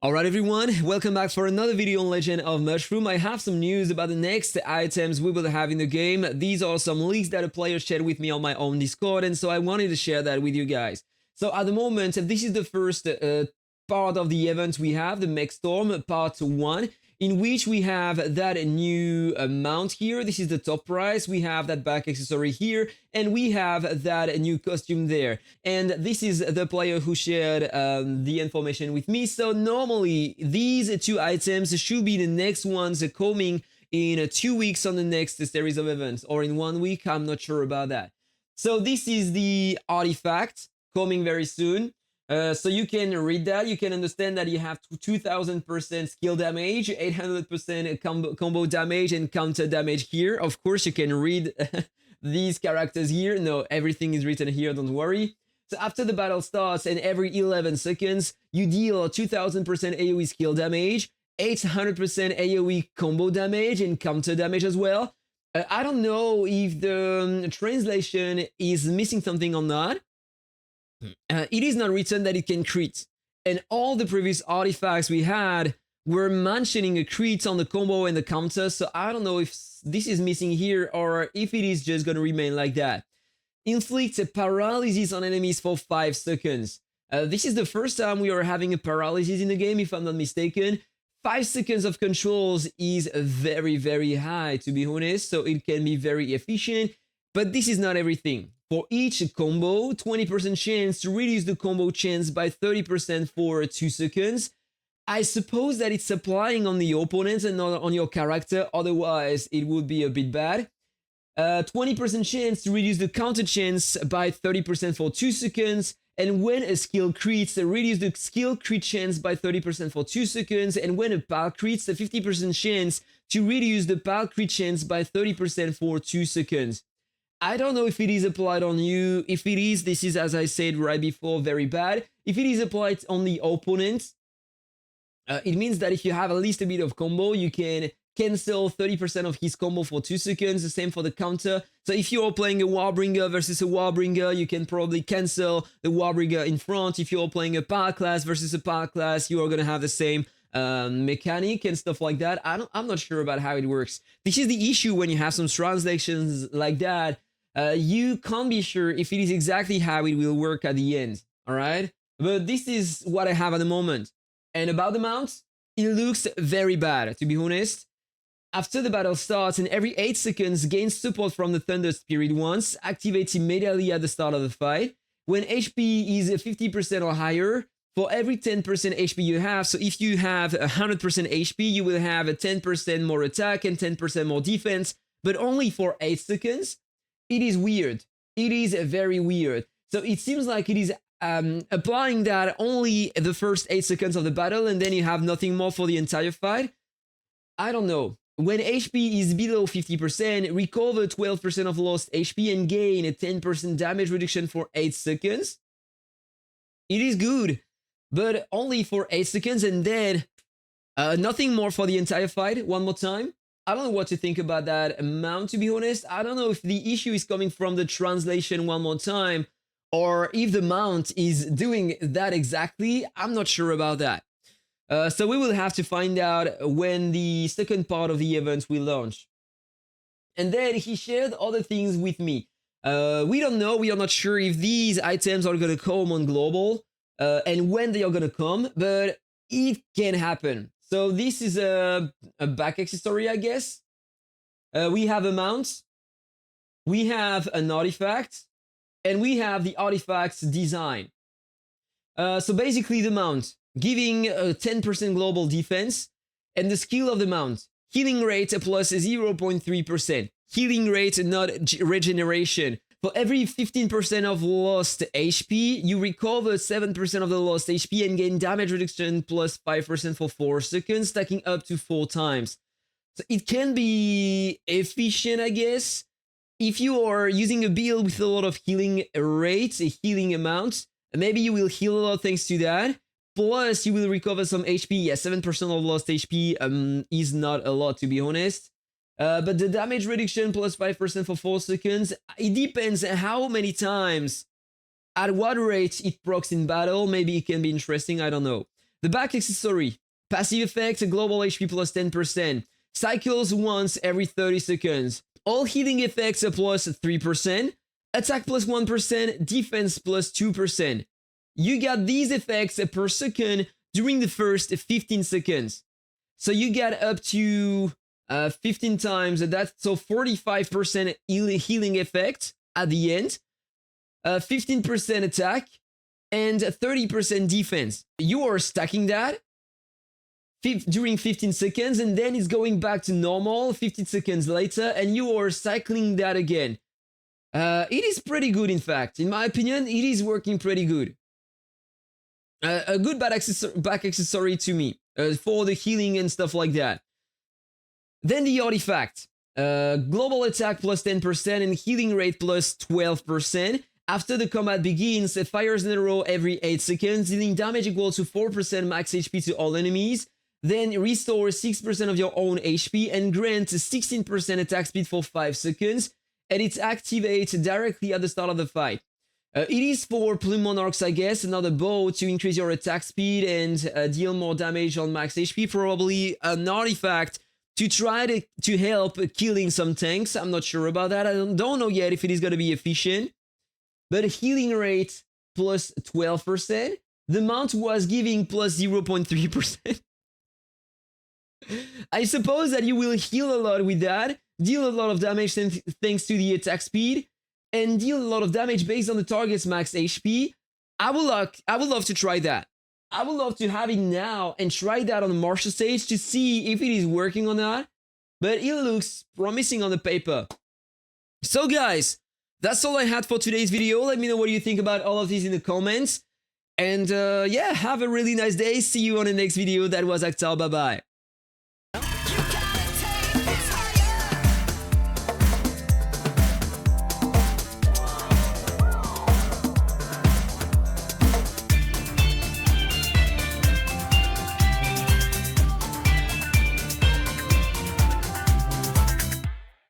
Alright everyone, welcome back for another video on Legend of Mushroom. I have some news about the next items we will have in the game. These are some leaks that a player shared with me on my own Discord, and so I wanted to share that with you guys. So at the moment, this is the first part of the event we have, the Mech Storm Part 1, in which we have that new mount here. This is the top price. We have that back accessory here, and we have that new costume there. And this is the player who shared the information with me. So normally, these two items should be the next ones coming in 2 weeks on the next series of events, or in 1 week. I'm not sure about that. So this is the artifact coming very soon. So you can read that, you can understand that you have 2000% skill damage, 800% combo damage and counter damage here. Of course, you can read these characters here. No, everything is written here, don't worry. So after the battle starts and every 11 seconds, you deal 2000% AoE skill damage, 800% AoE combo damage and counter damage as well. I don't know if the translation is missing something or not. It is not written that it can crit, and all the previous artifacts we had were mentioning a crit on the combo and the counter, so I don't know if this is missing here or if it is just going to remain like that. Inflict a paralysis on enemies for 5 seconds. This is the first time we are having a paralysis in the game, if I'm not mistaken. 5 seconds of controls is very, very high, to be honest, so it can be very efficient, but this is not everything. For each combo, 20% chance to reduce the combo chance by 30% for 2 seconds. I suppose that it's applying on the opponents and not on your character, otherwise it would be a bit bad. 20% chance to reduce the counter chance by 30% for 2 seconds. And when a skill crits, reduce the skill crit chance by 30% for 2 seconds. And when a pal crits, a 50% chance to reduce the pal crit chance by 30% for 2 seconds. I don't know if it is applied on you. If it is, this is, as I said right before, very bad. If it is applied on the opponent, it means that if you have at least a bit of combo, you can cancel 30% of his combo for 2 seconds. The same for the counter. So if you're playing a Warbringer versus a Warbringer, you can probably cancel the Warbringer in front. If you're playing a power class versus a power class, you are going to have the same mechanic and stuff like that. I'm not sure about how it works. This is the issue when you have some translations like that. You can't be sure if it is exactly how it will work at the end, alright? But this is what I have at the moment. And about the mount, it looks very bad, to be honest. After the battle starts and every 8 seconds, gains support from the Thunder Spirit once, activates immediately at the start of the fight. When HP is 50% or higher, for every 10% HP you have, so if you have 100% HP, you will have a 10% more attack and 10% more defense, but only for 8 seconds. It is weird. It is very weird. So it seems like it is applying that only the first 8 seconds of the battle, and then you have nothing more for the entire fight. I don't know. When HP is below 50%, recover 12% of lost HP and gain a 10% damage reduction for 8 seconds. It is good, but only for 8 seconds, and then nothing more for the entire fight. One more time. I don't know what to think about that amount, to be honest. I don't know if the issue is coming from the translation one more time, or if the mount is doing that exactly. I'm not sure about that. So we will have to find out when the second part of the event will launch. And then he shared other things with me. We don't know, we are not sure if these items are going to come on global and when they are going to come, but it can happen. So this is a back accessory, I guess. We have a mount, we have an artifact, and we have the artifact's design. So basically the mount, giving a 10% global defense, and the skill of the mount, healing rate plus 0.3%. Healing rate, not regeneration. For every 15% of lost HP, you recover 7% of the lost HP and gain damage reduction plus 5% for 4 seconds, stacking up to 4 times. So it can be efficient, I guess. If you are using a build with a lot of healing rates, a healing amount, maybe you will heal a lot thanks to that. Plus, you will recover some HP. Yeah, 7% of lost HP is not a lot, to be honest. But the damage reduction plus 5% for 4 seconds, it depends how many times, at what rate it procs in battle. Maybe it can be interesting, I don't know. The back accessory. Passive effect, global HP plus 10%. Cycles once every 30 seconds. All healing effects plus 3%. Attack plus 1%. Defense plus 2%. You got these effects per second during the first 15 seconds. So you get up to 15 times, that's so 45% healing effect at the end, 15% attack, and 30% defense. You are stacking that during 15 seconds, and then it's going back to normal 15 seconds later, and you are cycling that again. It is pretty good, in fact. In my opinion, it is working pretty good. A good back accessory to me for the healing and stuff like that. Then the artifact. Global attack plus 10% and healing rate plus 12%. After the combat begins, it fires in a row every 8 seconds, dealing damage equal to 4% max HP to all enemies. Then restore 6% of your own HP and grant 16% attack speed for 5 seconds. And it activates directly at the start of the fight. It is for Plume Monarchs, I guess, another bow to increase your attack speed and deal more damage on max HP. Probably an artifact to try to help killing some tanks. I'm not sure about that. I don't know yet if it is going to be efficient. But healing rate plus 12%. The mount was giving plus 0.3%. I suppose that you will heal a lot with that, deal a lot of damage thanks to the attack speed, and deal a lot of damage based on the target's max HP. I would love to try that. I would love to have it now and try that on the martial stage to see if it is working or not. But it looks promising on the paper. So guys, that's all I had for today's video. Let me know what you think about all of these in the comments. And yeah, have a really nice day. See you on the next video. That was Aptoide. Bye bye.